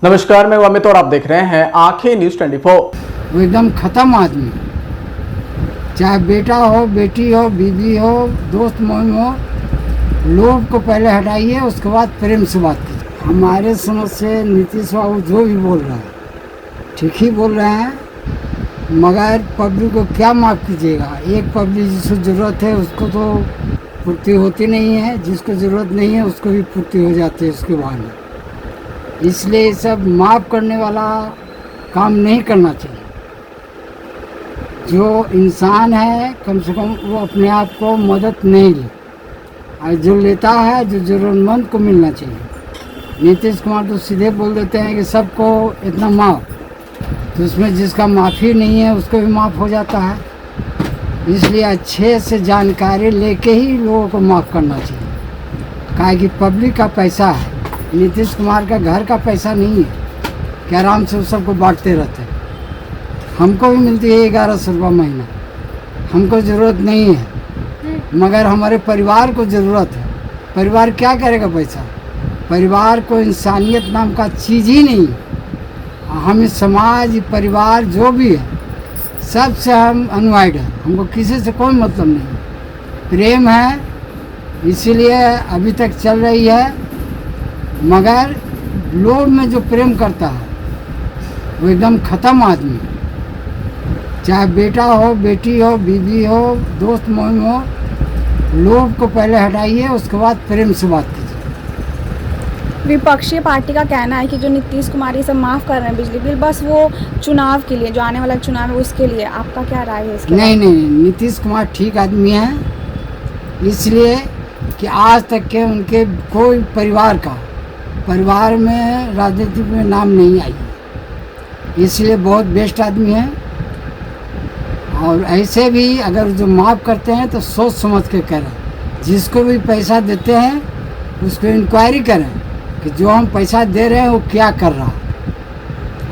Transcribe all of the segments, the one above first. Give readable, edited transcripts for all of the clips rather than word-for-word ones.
नमस्कार, मैं अमित और आप देख रहे हैं आंखें न्यूज 24। वो एकदम खत्म आदमी, चाहे बेटा हो, बेटी हो, बीवी हो, दोस्त मोहन हो, लोभ को पहले हटाइए, उसके बाद प्रेम से बात कीजिए। हमारे समझ से नीतीश बाबू जो भी बोल रहे हैं ठीक ही बोल रहे हैं, मगर पब्लिक को क्या माफ़ कीजिएगा। एक पब्लिक जिसको ज़रूरत है उसको तो पूर्ति होती नहीं है, जिसको ज़रूरत नहीं है उसको भी पूर्ति हो जाती है उसके बहाने। इसलिए ये सब माफ़ करने वाला काम नहीं करना चाहिए। जो इंसान है कम से कम वो अपने आप को मदद नहीं ले, और जो लेता है जो ज़रूरतमंद को मिलना चाहिए। नीतीश कुमार तो सीधे बोल देते हैं कि सबको इतना माफ़, तो उसमें जिसका माफ़ी नहीं है उसको भी माफ़ हो जाता है। इसलिए अच्छे से जानकारी लेके ही लोगों को माफ़ करना चाहिए, काहे कि पब्लिक का पैसा है। नीतीश कुमार का घर का पैसा नहीं है कि आराम से सबको बांटते रहते हैं। हमको भी मिलती है 1100 रुपये महीना, हमको ज़रूरत नहीं है, मगर हमारे परिवार को ज़रूरत है। परिवार क्या करेगा पैसा? परिवार को इंसानियत नाम का चीज़ ही नहीं। हम समाज परिवार जो भी है सबसे हम अनवाइड है, हमको किसी से कोई मतलब नहीं, प्रेम है, इसीलिए अभी तक चल रही है। मगर लोग में जो प्रेम करता है वो एकदम ख़त्म आदमी, चाहे बेटा हो, बेटी हो, बीवी हो, दोस्त मोहन हो, लोग को पहले हटाइए, उसके बाद प्रेम से बात कीजिए। विपक्षी पार्टी का कहना है कि जो नीतीश कुमार ये सब माफ़ कर रहे हैं बिजली बिल, बस वो चुनाव के लिए, जो आने वाला चुनाव है उसके लिए। आपका क्या राय है इसके? नहीं, नीतीश कुमार ठीक आदमी है, इसलिए कि आज तक के उनके कोई परिवार में राजनीति में नाम नहीं आई, इसलिए बहुत बेस्ट आदमी है। और ऐसे भी अगर जो माफ़ करते हैं तो सोच समझ के करें। जिसको भी पैसा देते हैं उसको इंक्वायरी करें कि जो हम पैसा दे रहे हैं वो क्या कर रहा है,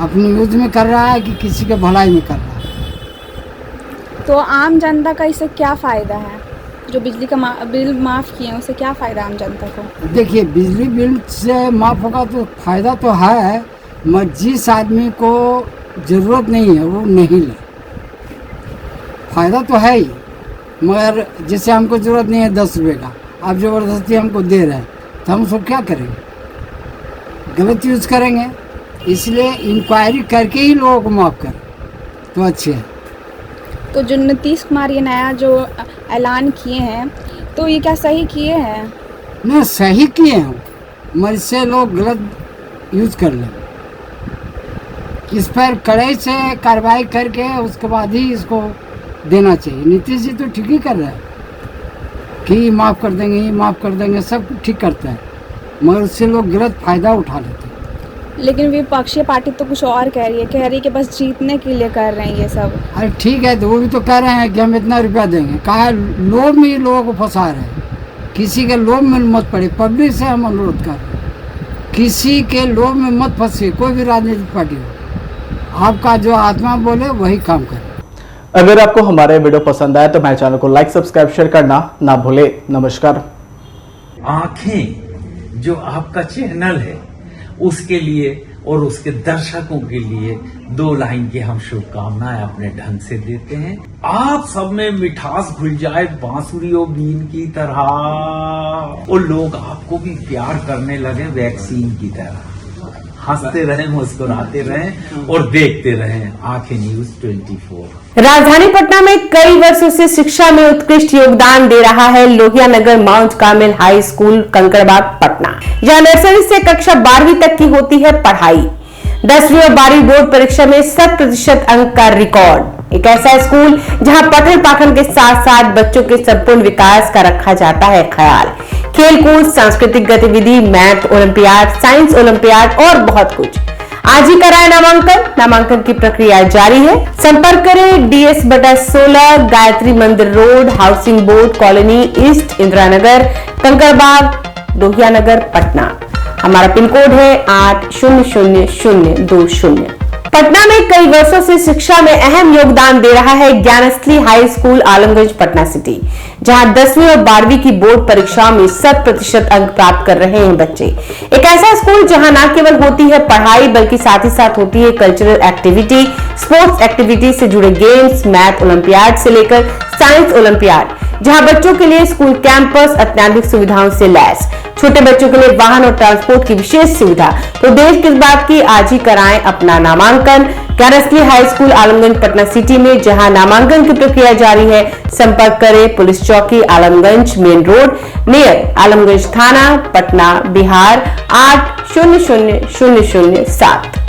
अपनी यूज में कर रहा है कि किसी के भलाई में कर रहा है। तो आम जनता का इससे क्या फ़ायदा है? जो बिजली का बिल माफ़ किए हैं उससे क्या फ़ायदा आम जनता को? देखिए, बिजली बिल से माफ़ होगा तो फ़ायदा तो है, मगर जिस आदमी को ज़रूरत नहीं है वो नहीं ले। फ़ायदा तो है ही, मगर जैसे हमको ज़रूरत नहीं है 10 रुपये का, आप ज़बरदस्ती हमको दे रहे हैं तो हम उसको क्या करेंगे? गलत यूज़ करेंगे। इसलिए इंक्वायरी करके ही लोगों को माफ़ करें तो अच्छे है। तो जो नीतीश कुमार ये नया जो ऐलान किए हैं तो ये क्या सही किए हैं? नहीं, सही किए हैं, मगर इससे लोग गलत यूज़ कर लें। इस पर कड़ाई से कार्रवाई करके उसके बाद ही इसको देना चाहिए। नीतीश जी तो ठीक ही कर रहे हैं कि माफ़ कर देंगे, सब ठीक करते हैं, मगर उससे लोग गलत फ़ायदा उठा लेते हैं। लेकिन विपक्षी पार्टी तो कुछ और कह रही है कि बस जीतने के लिए कर रहे हैं ये सब। अरे ठीक है, तो वो भी तो कह रहे हैं कि हम इतना रुपया देंगे। कहा लोभ में ही लोगों को फंसा रहे हैं, किसी के लोभ में मत पड़े। पब्लिक से हम अनुरोध कर रहे हैं, किसी के लोभ में मत फंसे। कोई भी राजनीतिक पार्टी हो, आपका जो आत्मा बोले वही काम करे। अगर आपको हमारे वीडियो पसंद आए तो हमारे चैनल को लाइक, सब्सक्राइब, शेयर करना ना भूले। नमस्कार। आंखें जो आपका चैनल है उसके लिए और उसके दर्शकों के लिए 2 लाइन की हम शुभकामनाएं अपने ढंग से देते हैं। आप सब में मिठास घुल जाए बांसुरी और बीन की तरह, और लोग आपको भी प्यार करने लगे वैक्सीन की तरह। हंसते रहें, मुस्कुराते रहें और देखते रहें आंखें न्यूज 24। राजधानी पटना में कई वर्षों से शिक्षा में उत्कृष्ट योगदान दे रहा है Lohia Nagar mount carmel high school Kankarbagh Patna. यहां नर्सरी से कक्षा 12वीं तक की होती है पढ़ाई। 10वीं और 12वीं बोर्ड परीक्षा में 100% अंक का रिकॉर्ड। एक ऐसा स्कूल जहां पठन पाठन के साथ साथ बच्चों के संपूर्ण विकास का रखा जाता है ख्याल। खेलकूद, सांस्कृतिक गतिविधि, मैथ ओलंपियाड, साइंस ओलंपियाड और बहुत कुछ। आज ही कराए नामांकन की प्रक्रिया जारी है। संपर्क करें DS/16 Gayatri Mandir road, housing board colony east, Indira Nagar, Kankarbagh, Lohia Nagar, Patna. हमारा पिन कोड है 800020। पटना में कई वर्षों से शिक्षा में अहम योगदान दे रहा है Gyansthali high school Alamganj Patna city, जहां 10वीं और 12वीं की बोर्ड परीक्षाओं में 100% अंक प्राप्त कर रहे हैं बच्चे। एक ऐसा स्कूल जहां न केवल होती है पढ़ाई बल्कि साथ ही साथ होती है कल्चरल एक्टिविटी, स्पोर्ट्स एक्टिविटी से जुड़े गेम्स, मैथ ओलंपियाड से लेकर साइंस ओलंपियाड, जहां बच्चों के लिए स्कूल कैंपस अत्याधुनिक सुविधाओं से लैस, छोटे बच्चों के लिए वाहन और ट्रांसपोर्ट की विशेष सुविधा। तो देर किस बात की, आज ही कराएं अपना नामांकन Gyansthali high school Alamganj Patna city में, जहां नामांकन की प्रक्रिया जारी है। संपर्क करें पुलिस चौकी Alamganj main road near Alamganj थाना पटना बिहार 800007।